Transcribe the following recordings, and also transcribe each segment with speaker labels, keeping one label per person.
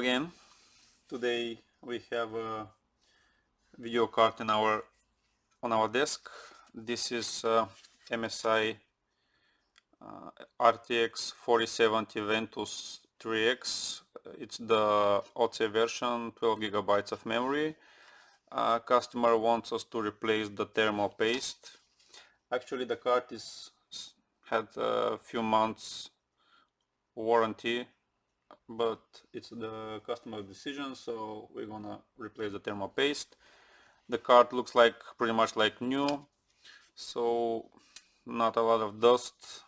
Speaker 1: again. Today we have a video card on our desk. This is MSI RTX 4070 VENTUS 3X. It's the OC version, 12 gigabytes of memory. Customer wants us to replace the thermal paste. Actually, the card had a few months warranty, but it's the customer's decision, so we're gonna replace the thermal paste. The card looks like pretty much like new, so not a lot of dust.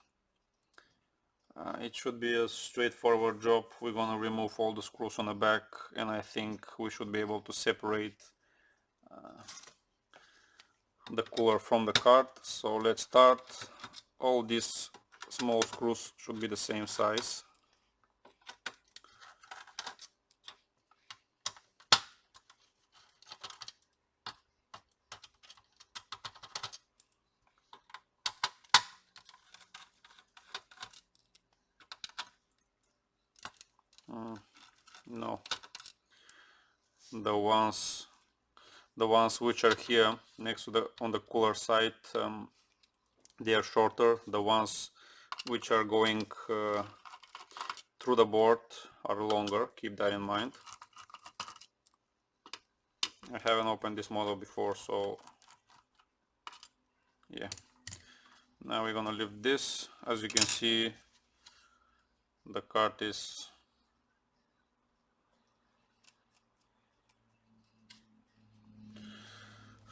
Speaker 1: It should be a straightforward job. We're gonna remove all the screws on the back, and I think we should be able to separate the cooler from the card. So let's start. All these small screws should be the same size. No, the ones which are here next to on the cooler side, they are shorter. The ones which are going through the board are longer. Keep that in mind. I haven't opened this model before, so yeah. Now we're gonna lift this. As you can see, the card is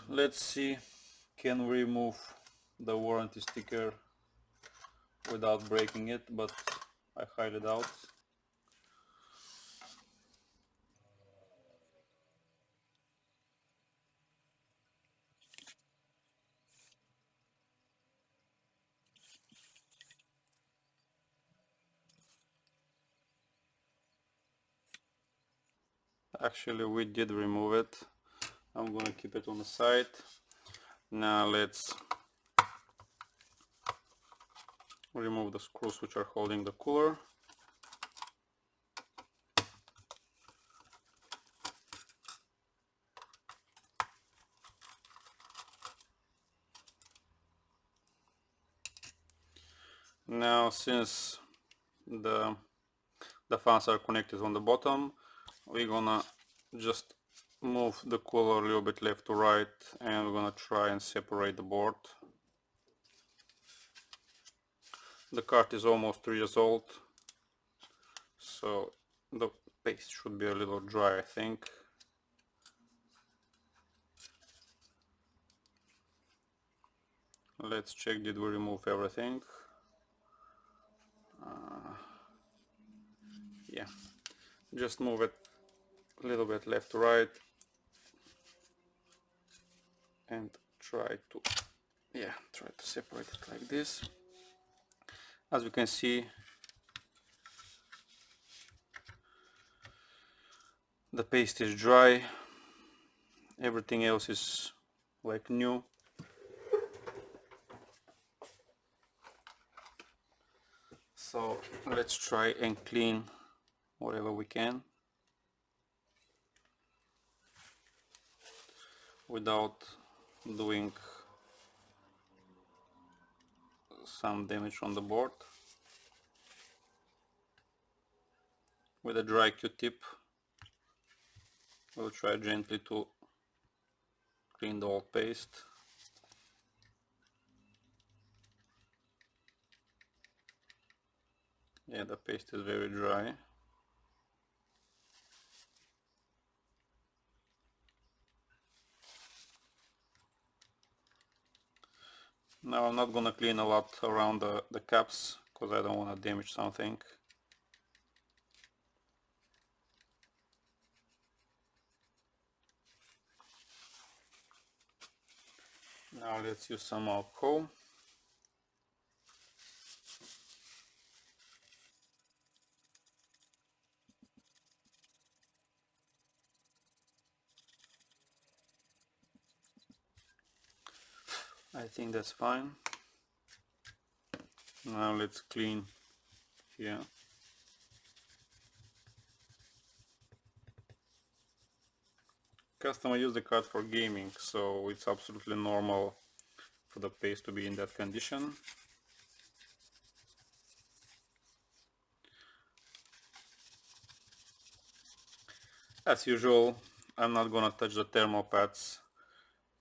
Speaker 1: let's see, can we remove the warranty sticker without breaking it, but I highly doubt. Actually, we did remove it. I'm gonna keep it on the side. Now let's remove the screws which are holding the cooler. Now, since the fans are connected on the bottom, we're gonna just move the cooler a little bit left to right, and we're gonna try and separate the board. The card is almost 3 years old, so the paste should be a little dry, I think. Let's check, did we remove everything? Yeah, just move it a little bit left to right and try to separate it like this. As you can see, the paste is dry, everything else is like new. So let's try and clean whatever we can without doing some damage on the board. With a dry Q-tip, we'll try gently to clean the old paste. Yeah, the paste is very dry. Now I'm not gonna clean a lot around the caps, because I don't want to damage something. Now let's use some alcohol. I think that's fine. Now let's clean here. customer used the card for gaming, so it's absolutely normal for the paste to be in that condition. As usual, I'm not gonna touch the thermal pads.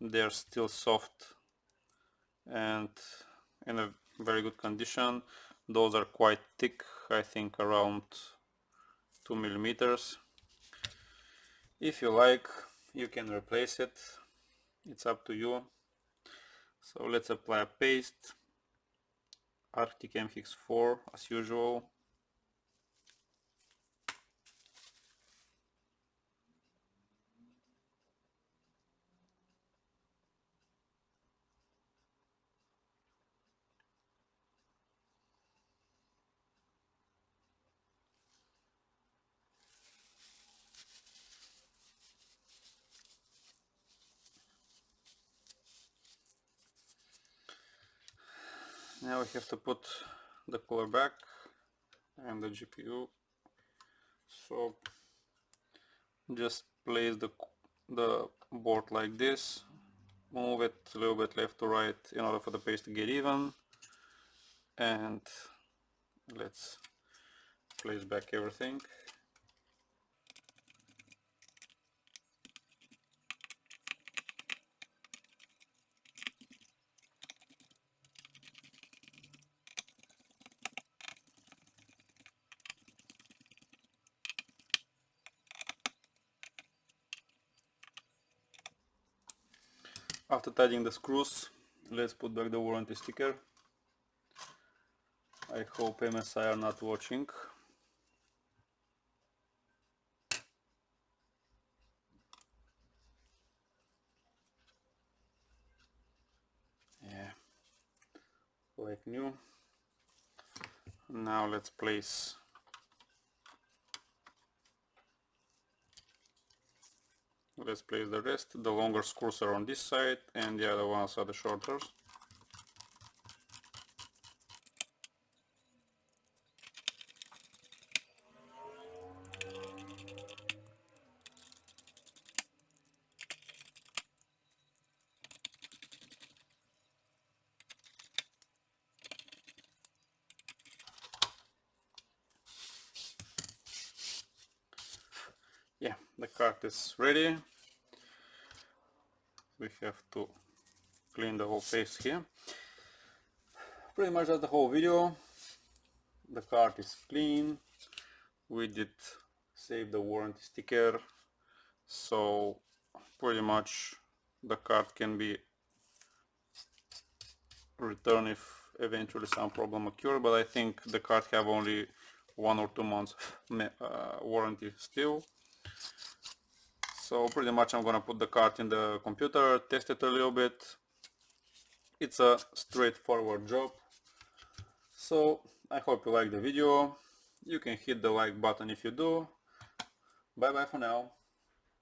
Speaker 1: They're still soft and in a very good condition. Those are quite thick, I think around 2 millimeters. If you like, you can replace it. It's up to you. So let's apply a paste. Arctic MX4 as usual. Now we have to put the cooler back and the GPU. So just place the board like this, move it a little bit left to right in order for the paste to get even, and let's place back everything. After tightening the screws, let's put back the warranty sticker. I hope MSI are not watching. Yeah, like new. Now let's place the rest. The longer screws are on this side and the other ones are the shorter. Yeah, the card is ready. We have to clean the whole paste here. Pretty much that's the whole video. The card is clean. We did save the warranty sticker, so pretty much the card can be returned if eventually some problem occur, but I think the card have only 1 or 2 months warranty still. So pretty much I'm gonna put the card in the computer, test it a little bit. It's a straightforward job. So I hope you like the video. You can hit the like button if you do. Bye bye for now.